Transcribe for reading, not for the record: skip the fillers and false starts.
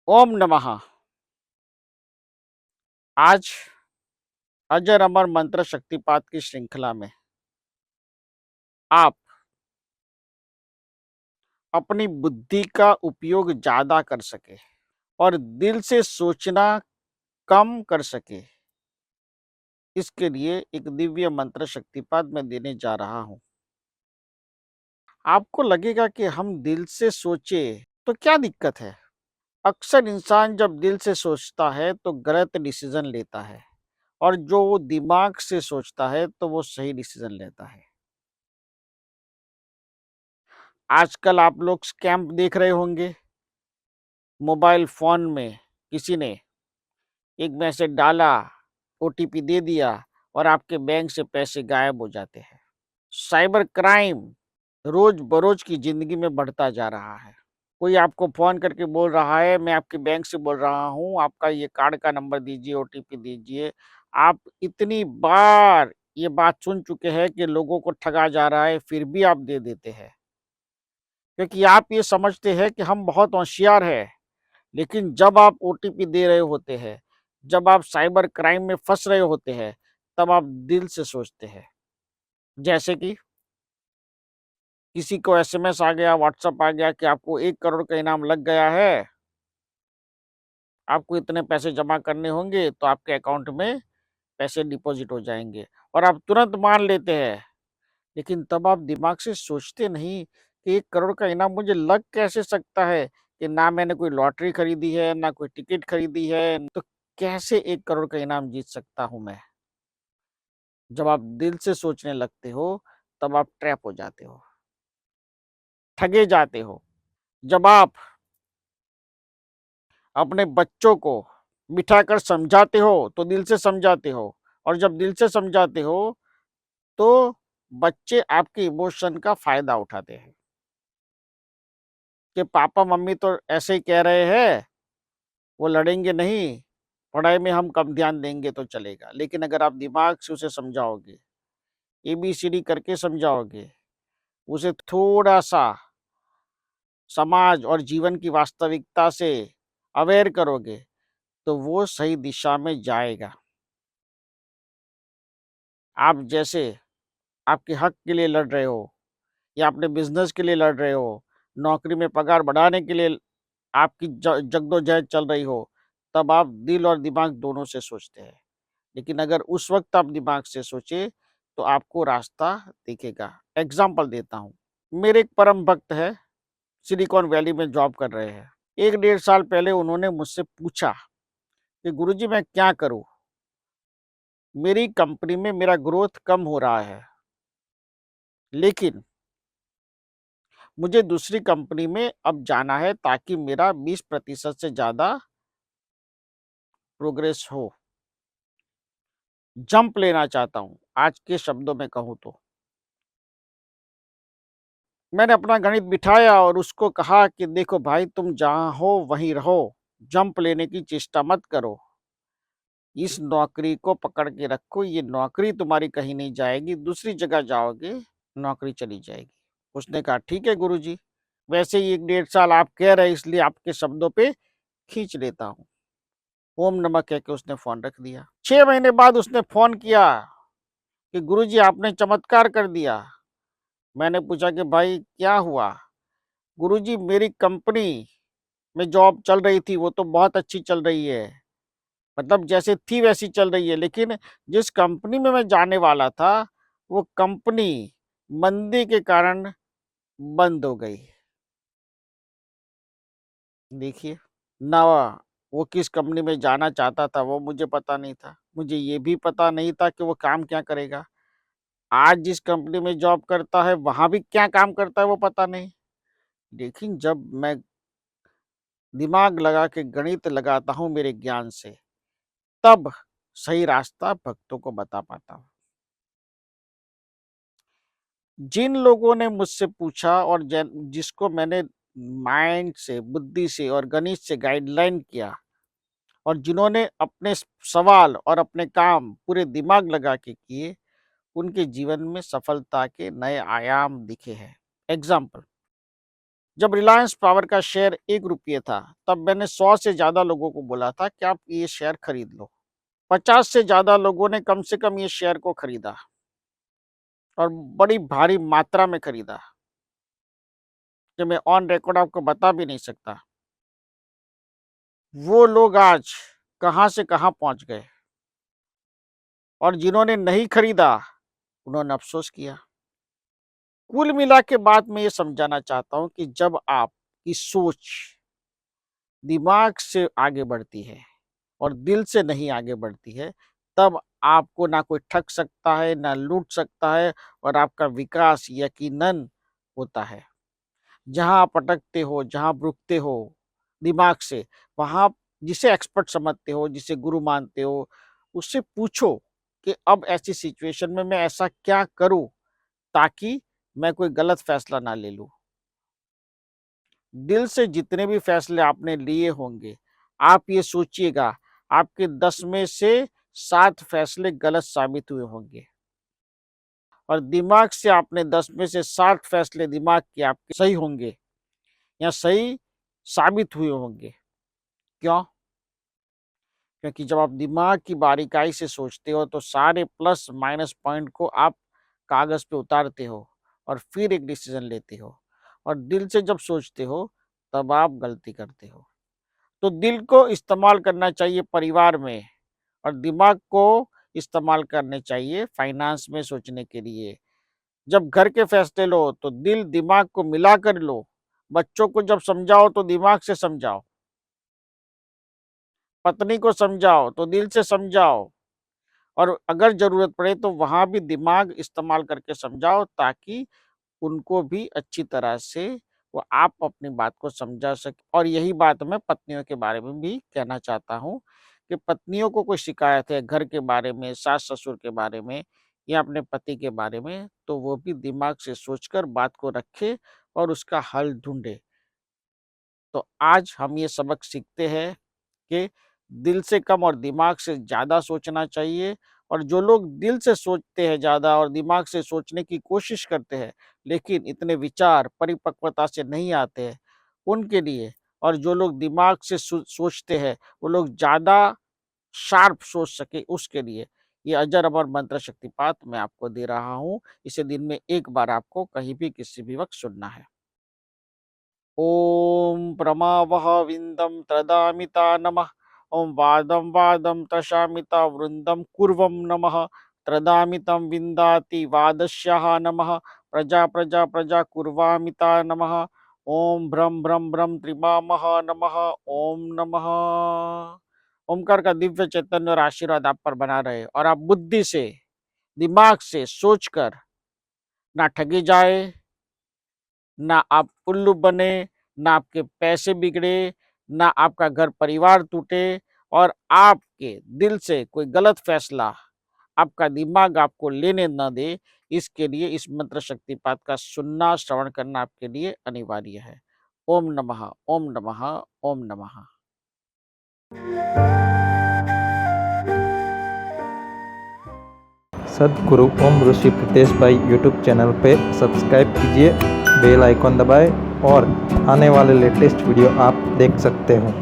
ओम नमः। आज अजर अमर मंत्र शक्तिपात की श्रृंखला में आप अपनी बुद्धि का उपयोग ज्यादा कर सके और दिल से सोचना कम कर सके, इसके लिए एक दिव्य मंत्र शक्तिपात मैं देने जा रहा हूं। आपको लगेगा कि हम दिल से सोचे तो क्या दिक्कत है। अक्सर इंसान जब दिल से सोचता है तो गलत डिसीजन लेता है, और जो वो दिमाग से सोचता है तो वो सही डिसीजन लेता है। आजकल आप लोग स्कैम देख रहे होंगे। मोबाइल फ़ोन में किसी ने एक मैसेज डाला, ओटीपी दे दिया और आपके बैंक से पैसे गायब हो जाते हैं। साइबर क्राइम रोज़-बरोज़ की ज़िंदगी में बढ़ता जा रहा है। कोई आपको फ़ोन करके बोल रहा है, मैं आपके बैंक से बोल रहा हूँ, आपका ये कार्ड का नंबर दीजिए, ओटीपी दीजिए। आप इतनी बार ये बात सुन चुके हैं कि लोगों को ठगा जा रहा है, फिर भी आप दे देते हैं। क्योंकि आप ये समझते हैं कि हम बहुत होशियार हैं। लेकिन जब आप ओटीपी दे रहे होते हैं, जब आप साइबर क्राइम में फँस रहे होते हैं, तब आप दिल से सोचते हैं। जैसे कि किसी को एसएमएस आ गया, व्हाट्सएप आ गया कि आपको 1 करोड़ का इनाम लग गया है, आपको इतने पैसे जमा करने होंगे, तो आपके अकाउंट में पैसे डिपॉज़िट हो जाएँगे और आप तुरंत मान लेते हैं। लेकिन तब आप दिमाग से सोचते नहीं कि 1 करोड़ का इनाम मुझे लग कैसे सकता है, कि ना मैंने कोई लॉटरी खरीदी है, ना कोई टिकट खरीदी है, तो कैसे 1 करोड़ का इनाम जीत सकता हूँ मैं? जब आप दिल से सोचने लगते हो, तब आप ट्रैप हो जाते हो, ठगे जाते हो। जब आप अपने बच्चों को बिठाकर समझाते हो, तो दिल से समझाते हो, और जब दिल से समझाते हो, तो बच्चे आपके इमोशन का फ़ायदा उठाते हैं कि पापा-मम्मी तो ऐसे ही कह रहे हैं, वो लड़ेंगे नहीं, पढ़ाई में हम कम ध्यान देंगे तो चलेगा। लेकिन अगर आप दिमाग से उसे समझाओगे, एबीसीडी करके समझाओगे, उसे थोड़ा-सा समाज और जीवन की वास्तविकता से अवेयर करोगे, तो वो सही दिशा में जाएगा। आप जैसे आपके हक के लिए लड़ रहे हो, या अपने बिज़नेस के लिए लड़ रहे हो, नौकरी में पगार बढ़ाने के लिए आपकी जद्दोजहद चल रही हो, तब आप दिल और दिमाग दोनों से सोचते हैं। लेकिन अगर उस वक़्त आप दिमाग से सोचे, तो आपको रास्ता दिखेगा। एग्ज़ाम्पल देता हूँ, मेरे एक परम भक्त हैं, सिलिकॉन वैली में जॉब कर रहे हैं। 1 डेढ़ साल पहले उन्होंने मुझसे पूछा कि गुरुजी मैं क्या करूँ? मेरी कंपनी में मेरा ग्रोथ कम हो रहा है, लेकिन मुझे दूसरी कंपनी में अब जाना है ताकि मेरा 20% से ज़्यादा प्रोग्रेस हो। जंप लेना चाहता हूँ, आज के शब्दों में कहूँ तो। मैंने अपना गणित बिठाया और उसको कहा कि देखो भाई, तुम जहाँ हो वहीं रहो, जंप लेने की चेष्टा मत करो। इस नौकरी को पकड़ के रखो, ये नौकरी तुम्हारी कहीं नहीं जाएगी, दूसरी जगह जाओगे, नौकरी चली जाएगी। उसने कहा ठीक है गुरुजी, वैसे ही 1 डेढ़ साल आप कह रहे हैं इसलिए आपके शब्दों पे खींच लेता हूँ। ओम नमः कह के उसने फ़ोन रख दिया। 6 महीने बाद उसने फ़ोन किया कि गुरुजी आपने चमत्कार कर दिया। मैंने पूछा कि भाई क्या हुआ? गुरुजी मेरी कंपनी में जॉब चल रही थी, वो तो बहुत अच्छी चल रही है। मतलब जैसे थी वैसी चल रही है, लेकिन जिस कंपनी में मैं जाने वाला था, वो कंपनी मंदी के कारण बंद हो गई। देखिए, ना वो किस कंपनी में जाना चाहता था वो मुझे पता नहीं था। मुझे ये भी पता नहीं था कि वो काम क्या करेगा। आज जिस कंपनी में जॉब करता है, वहाँ भी क्या काम करता है वो पता नहीं। लेकिन जब मैं दिमाग लगा के गणित लगाता हूँ मेरे ज्ञान से, तब सही रास्ता भक्तों को बता पाता हूँ। जिन लोगों ने मुझसे पूछा और जिसको मैंने माइंड से, बुद्धि से और गणित से गाइडलाइन किया, और जिन्होंने अपने सवाल और अपने काम पूरे दिमाग लगा के किए, उनके जीवन में सफलता के नए आयाम दिखे हैं। एग्जाम्पल, जब रिलायंस पावर का शेयर 1 रुपये था, तब मैंने 100 से ज़्यादा लोगों को बोला था कि आप ये शेयर खरीद लो। 50 से ज़्यादा लोगों ने कम से कम ये शेयर को खरीदा और बड़ी भारी मात्रा में खरीदा, जो मैं ऑन रिकॉर्ड आपको बता भी नहीं सकता। वो लोग आज कहाँ से कहाँ पहुँच गए और जिन्होंने नहीं खरीदा, उन्होंने अफ़सोस किया। कुल मिला के बात मैं ये समझाना चाहता हूँ कि जब आपकी सोच दिमाग से आगे बढ़ती है और दिल से नहीं आगे बढ़ती है, तब आपको ना कोई ठग सकता है, ना लूट सकता है और आपका विकास यकीनन होता है। जहाँ आप अटकते हो, जहाँ आप रुकते हो दिमाग से, वहाँ जिसे एक्सपर्ट समझते हो, जिसे गुरु मानते हो, उससे पूछो कि अब ऐसी सिचुएशन में मैं ऐसा क्या करूँ ताकि मैं कोई गलत फैसला ना ले लूँ। दिल से जितने भी फैसले आपने लिए होंगे, आप ये सोचिएगा आपके 10 में से 7 फैसले गलत साबित हुए होंगे और दिमाग से आपने 10 में से 7 फैसले दिमाग के आपके सही होंगे या सही साबित हुए होंगे। क्यों? क्योंकि जब आप दिमाग की बारीकाई से सोचते हो तो सारे प्लस माइनस पॉइंट को आप कागज पे उतारते हो और फिर एक डिसीजन लेते हो और दिल से जब सोचते हो तब आप गलती करते हो। तो दिल को इस्तेमाल करना चाहिए परिवार में और दिमाग को इस्तेमाल करने चाहिए फाइनेंस में सोचने के लिए। जब घर के फैसले लो तो दिल दिमाग को मिला कर लो। बच्चों को जब समझाओ तो दिमाग से समझाओ, पत्नी को समझाओ तो दिल से समझाओ और अगर ज़रूरत पड़े तो वहाँ भी दिमाग इस्तेमाल करके समझाओ ताकि उनको भी अच्छी तरह से वो आप अपनी बात को समझा सकें। और यही बात मैं पत्नियों के बारे में भी कहना चाहता हूँ कि पत्नियों को कोई शिकायत है घर के बारे में, सास-ससुर के बारे में या अपने पति के बारे में, तो वो भी दिमाग से सोचकर बात को रखे और उसका हल ढूँढे। तो आज हम ये सबक सीखते हैं कि दिल से कम और दिमाग से ज़्यादा सोचना चाहिए और जो लोग दिल से सोचते हैं ज़्यादा और दिमाग से सोचने की कोशिश करते हैं, लेकिन इतने विचार परिपक्वता से नहीं आते हैं, उनके लिए और जो लोग दिमाग से सोचते हैं, वो लोग ज़्यादा शार्प सोच सके उसके लिए, ये अजर अमर मंत्र शक्तिपात मैं आपको दे रहा हूँ। इसे दिन में 1 बार आपको कहीं भी किसी भी वक़्त सुनना है। ॐ प्रमावः विन्दं त्रदामिता नमः। ॐ वादं वादं तशामिता वृन्दं कुर्वं नमः। त्रदामितं विन्दाति वादस्याः नमः। प्रजा प्रजा प्रजा कुर्वामिता नमः। ॐ भ्रं भ्रं भ्रं त्रिमामः नमः। ॐ नमः। ओमकार का दिव्य चैतन्य और आशीर्वाद आप पर बना रहे और आप बुद्धि से, दिमाग से सोचकर ना ठगे जाए, ना आप उल्लू बने, ना आपके पैसे बिगड़े, ना आपका घर परिवार टूटे और आपके दिल से कोई गलत फैसला आपका दिमाग आपको लेने ना दे, इसके लिए इस मंत्र शक्तिपात का सुनना, श्रवण करना आपके लिए अनिवार्य है। ओम नमः, ओम नमः, ओम नमः। सद्गुरु ओम ऋषि प्रीतेश भाई यूट्यूब चैनल पे सब्सक्राइब कीजिए, बेल आइकॉन दबाएं और आने वाले लेटेस्ट वीडियो आप देख सकते हो।